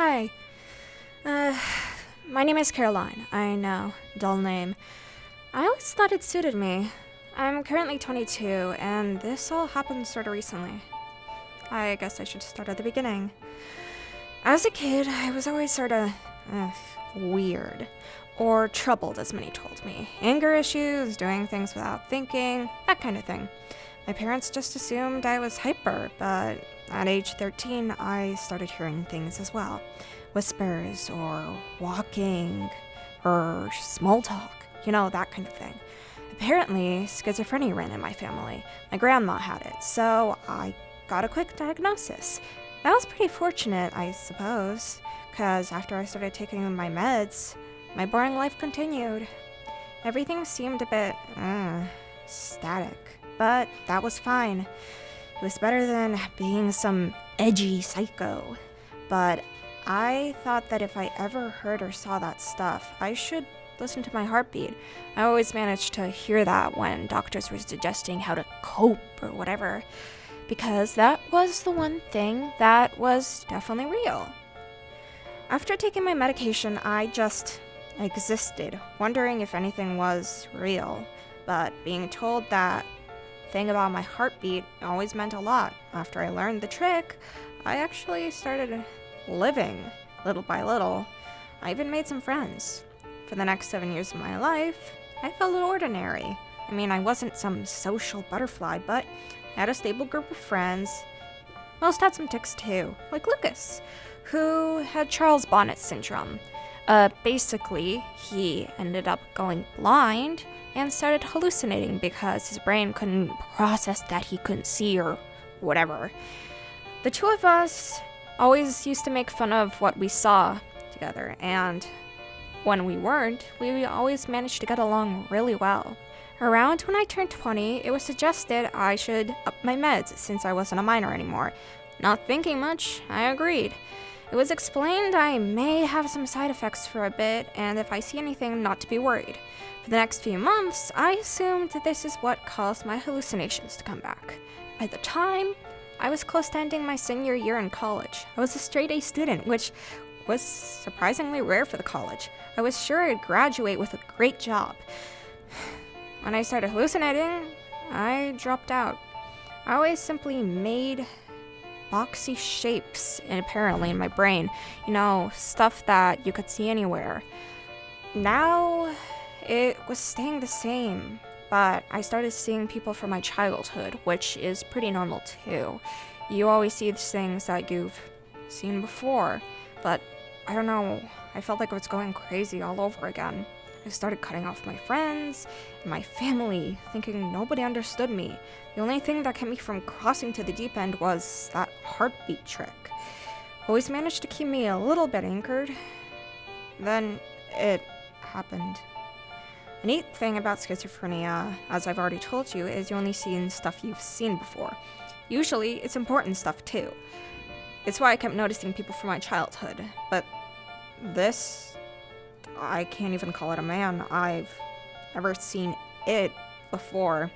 Hi. Uh, my name is Caroline. I know, dull name. I always thought it suited me. I'm currently 22, and this all happened sort of recently. I guess I should start at the beginning. As a kid, I was always sort of weird. Or troubled, as many told me. Anger issues, doing things without thinking, that kind of thing. My parents just assumed I was hyper, but at age 13, I started hearing things as well. Whispers, or walking, or small talk, that kind of thing. Apparently, schizophrenia ran in my family. My grandma had it, so I got a quick diagnosis. That was pretty fortunate, I suppose, because after I started taking my meds, my boring life continued. Everything seemed a bit, static, but that was fine. It was better than being some edgy psycho. But I thought that if I ever heard or saw that stuff, I should listen to my heartbeat. I always managed to hear that when doctors were suggesting how to cope or whatever, because that was the one thing that was definitely real. After taking my medication, I just existed, wondering if anything was real, but being told that thing about my heartbeat always meant a lot. After I learned the trick, I actually started living little by little. I even made some friends. For the next 7 years of my life, I felt ordinary. I wasn't some social butterfly, but I had a stable group of friends. Most had some tics too, like Lucas, who had Charles Bonnet syndrome. Basically, he ended up going blind and started hallucinating because his brain couldn't process that he couldn't see or whatever. The two of us always used to make fun of what we saw together, and when we weren't, we always managed to get along really well. Around when I turned 20, it was suggested I should up my meds since I wasn't a minor anymore. Not thinking much, I agreed. It was explained I may have some side effects for a bit, and if I see anything, not to be worried. For the next few months, I assumed that this is what caused my hallucinations to come back. At the time, I was close to ending my senior year in college. I was a straight-A student, which was surprisingly rare for the college. I was sure I'd graduate with a great job. When I started hallucinating, I dropped out. I always simply made boxy shapes, apparently, in my brain. Stuff that you could see anywhere. Now, it was staying the same, but I started seeing people from my childhood, which is pretty normal too. You always see these things that you've seen before, but I don't know, I felt like I was going crazy all over again. I started cutting off my friends and my family, thinking nobody understood me. The only thing that kept me from crossing to the deep end was that heartbeat trick. Always managed to keep me a little bit anchored. Then it happened. The neat thing about schizophrenia, as I've already told you, is you only see stuff you've seen before. Usually, it's important stuff too. It's why I kept noticing people from my childhood. But this, I can't even call it a man. I've never seen it before.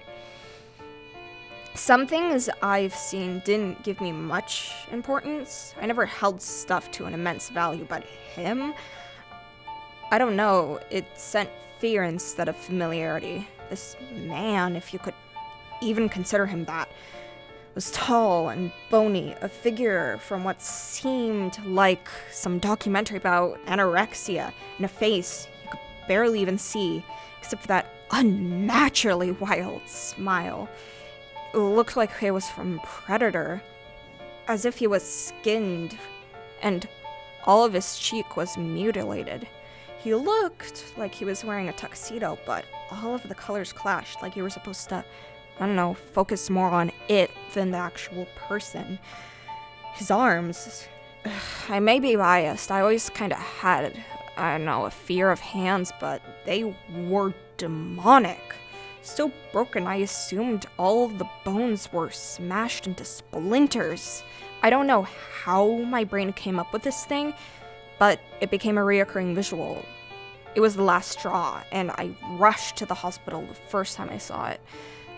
Some things I've seen didn't give me much importance. I never held stuff to an immense value, but him, I don't know, it sent fear instead of familiarity. This man, if you could even consider him that, was tall and bony, a figure from what seemed like some documentary about anorexia, and a face you could barely even see, except for that unnaturally wild smile. It looked like it was from Predator, as if he was skinned, and all of his cheek was mutilated. He looked like he was wearing a tuxedo, but all of the colors clashed, like you were supposed to, focus more on it than the actual person. His arms, I may be biased, I always kind of had, a fear of hands, but they were demonic. So broken, I assumed all of the bones were smashed into splinters. I don't know how my brain came up with this thing, but it became a reoccurring visual. It was the last straw, and I rushed to the hospital the first time I saw it.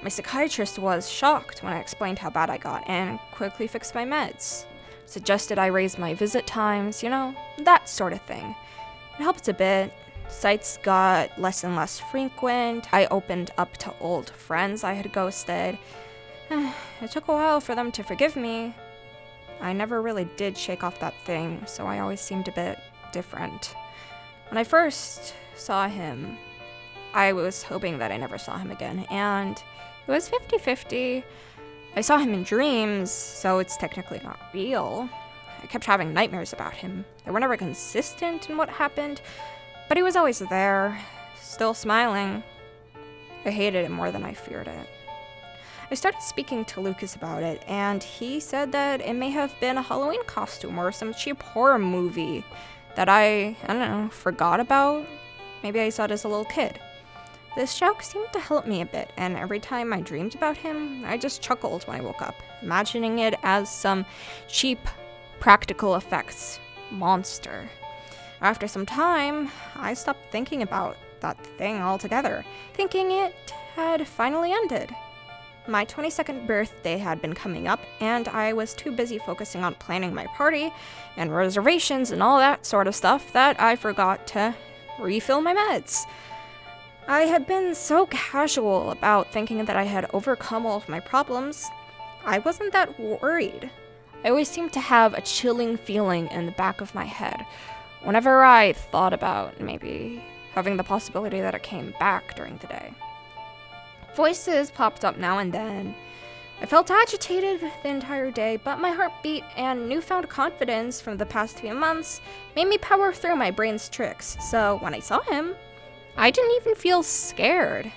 My psychiatrist was shocked when I explained how bad I got and quickly fixed my meds. suggested I raise my visit times, that sort of thing. It helped a bit. Sights got less and less frequent. I opened up to old friends I had ghosted. It took a while for them to forgive me. I never really did shake off that thing, so I always seemed a bit different. When I first saw him, I was hoping that I never saw him again, and it was 50-50. I saw him in dreams, so it's technically not real. I kept having nightmares about him. They were never consistent in what happened, but he was always there, still smiling. I hated it more than I feared it. I started speaking to Lucas about it, and he said that it may have been a Halloween costume or some cheap horror movie that I don't know, forgot about. Maybe I saw it as a little kid. This joke seemed to help me a bit, and every time I dreamed about him, I just chuckled when I woke up, imagining it as some cheap practical effects monster. After some time, I stopped thinking about that thing altogether, thinking it had finally ended. My 22nd birthday had been coming up, and I was too busy focusing on planning my party and reservations and all that sort of stuff that I forgot to refill my meds. I had been so casual about thinking that I had overcome all of my problems. I wasn't that worried. I always seemed to have a chilling feeling in the back of my head whenever I thought about maybe having the possibility that it came back during the day. Voices popped up now and then. I felt agitated the entire day, but my heartbeat and newfound confidence from the past few months made me power through my brain's tricks, so when I saw him, I didn't even feel scared.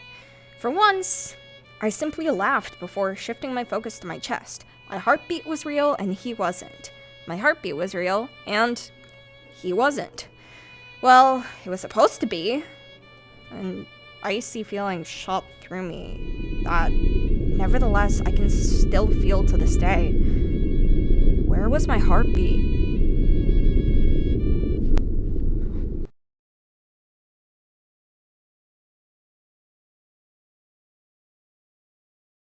For once, I simply laughed before shifting my focus to my chest. My heartbeat was real and he wasn't. My heartbeat was real and he wasn't. Well, it was supposed to be. An icy feeling shot through me that, nevertheless, I can still feel to this day. Where was my heartbeat?